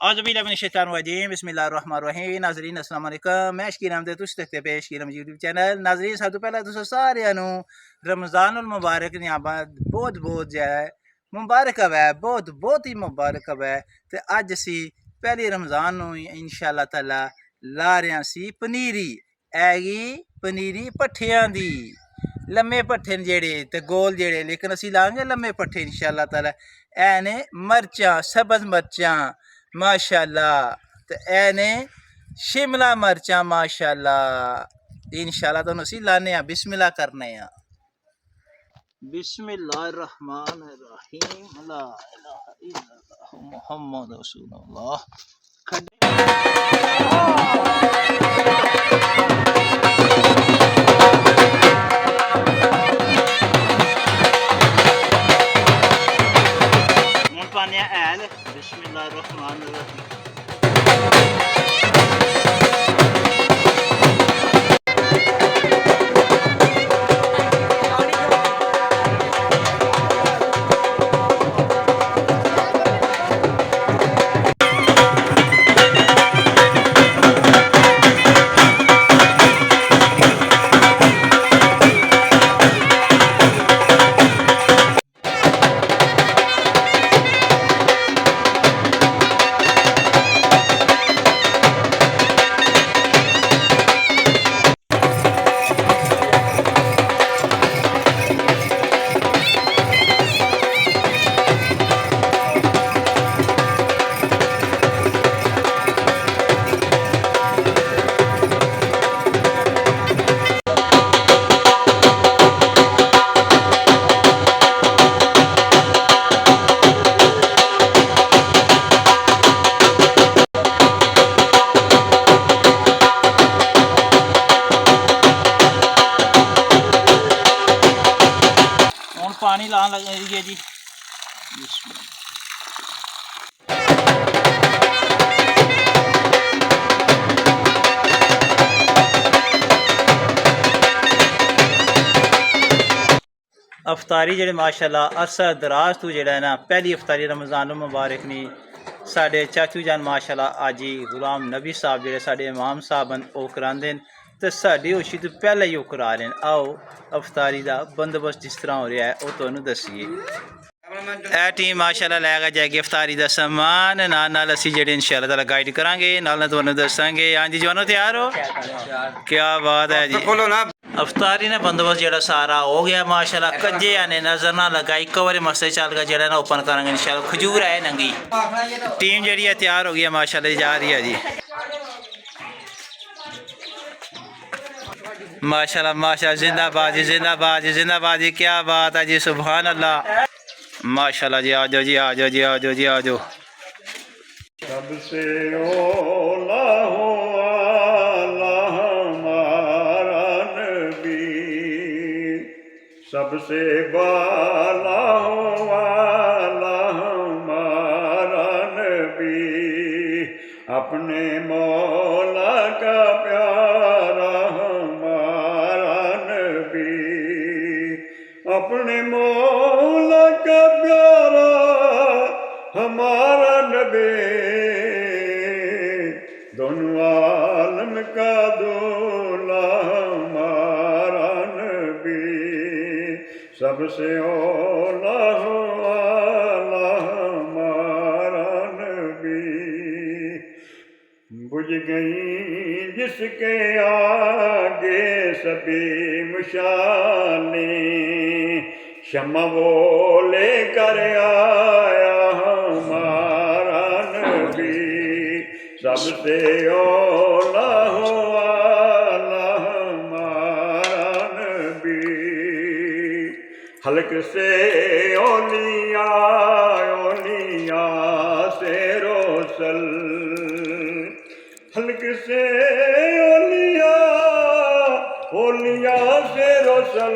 औज़ुबिल्लाहिमिनश्शैतानिर्रजीम बिस्मिल्लाहिर्रहमानिर्रहीम। नाज़रीन अस्सलाम वालेकुम। मैं शकील अहमद तुसीं देखते पे शकील अहमद यूट्यूब चैनल। नाज़रीन सब तो पहला तुस सारिਆਂ ਨੂੰ रमज़ानुल मुबारक नियामत बहुत बहुत ज़्यादा मुबारक है, बहुत ही मुबारक है। तो अज असी पहली रमज़ान ਨੂੰ इंशाअल्लाह ताला ला रहे सी पनीरी हैगी पनीरी पट्ठियां दी लम्मे पट्ठे जेड़े ते गोल जेड़े, लेकिन असी लांगे लम्मे पट्ठे इंशाअल्लाह ताला। ऐ ने मर्चां सब्ज़ मर्चां माशाअल्लाह, ते ऐ ने शिमला मर्चां माशाअल्लाह। इंशाअल्लाह तो असी लाने बिस्मिल्लाह करने बिस्मिल्लाहिर्रहमानिर्रहीम। ला इलाहा इल्लल्लाह मुहम्मद रसूलुल्लाह। बिस्मिल्लाहिर्रहमानिर्रहीम। पानी लाने लगे जी। अफ्तारी जेह्ड़े माशाअल्लाह अरसा दराज तू जेह्ड़ा है ना पहली अफ्तारी रमज़ान मुबारक नी साढ़े चाचू जान माशाअल्लाह हाजी गुलाम नबी साहब जेह्ड़े साढ़े इमाम साहब न ओह् करांदे न, ते साढ़ी होशी तो पहले ही ओह् करा रहे हैं। आओ अफ्तारी का बंदोबस्त जिस तरह हो रहा है वो तुहानू दस्सिए। ए टीम माशाअल्लाह लैगा जाएगी अफ्तारी का समान नाल असी जेह्ड़े इंशाअल्लाह ताला गाइड करांगे, नाल तुहानू दस्सांगे। हाँ जी जवानों तैयार हो? क्या बात है जी। अफ्तारी ने बंदोबस्त जेड़ा सारा हो गया माशाअल्लाह। कज्जे आने नजर ना लगाई कवर मसले चल गया जेड़ा ना ओपन करेंगे इंशाअल्लाह। खजूर है नंगी टीम जेड़ी है तैयार हो गई माशाअल्लाह जा रही है जी। माशाअल्लाह माशाअल्लाह जिंदाबाद जी जिंदाबाद जी जिंदाबाद जी। क्या बात है जी सुभान अल्लाह माशाअल्लाह जी। आ जाओ जी आ जाओ जी आ जाओ जी आ जाओ। सबसे ओला हो अल्लाह हमारा नबी, सबसे बाला हो अल्लाह हमारा नबी, अपने मौला का प्यारा हमारा नबी, अपने मौला का प्यारा हमारा नबी, दोनों आलम का दूल्हा हमारा नबी, सबसे औला हो आला हमारा नबी। बुझ गई जिसके आगे सभी मुशालें, शम्मा वो लेकर आया हमारा नबी, सबसे औला हो आला हमारा नबी, हल्क से औलिया औलिया से रोसल, हल्क से औलिया औलिया से रोसल।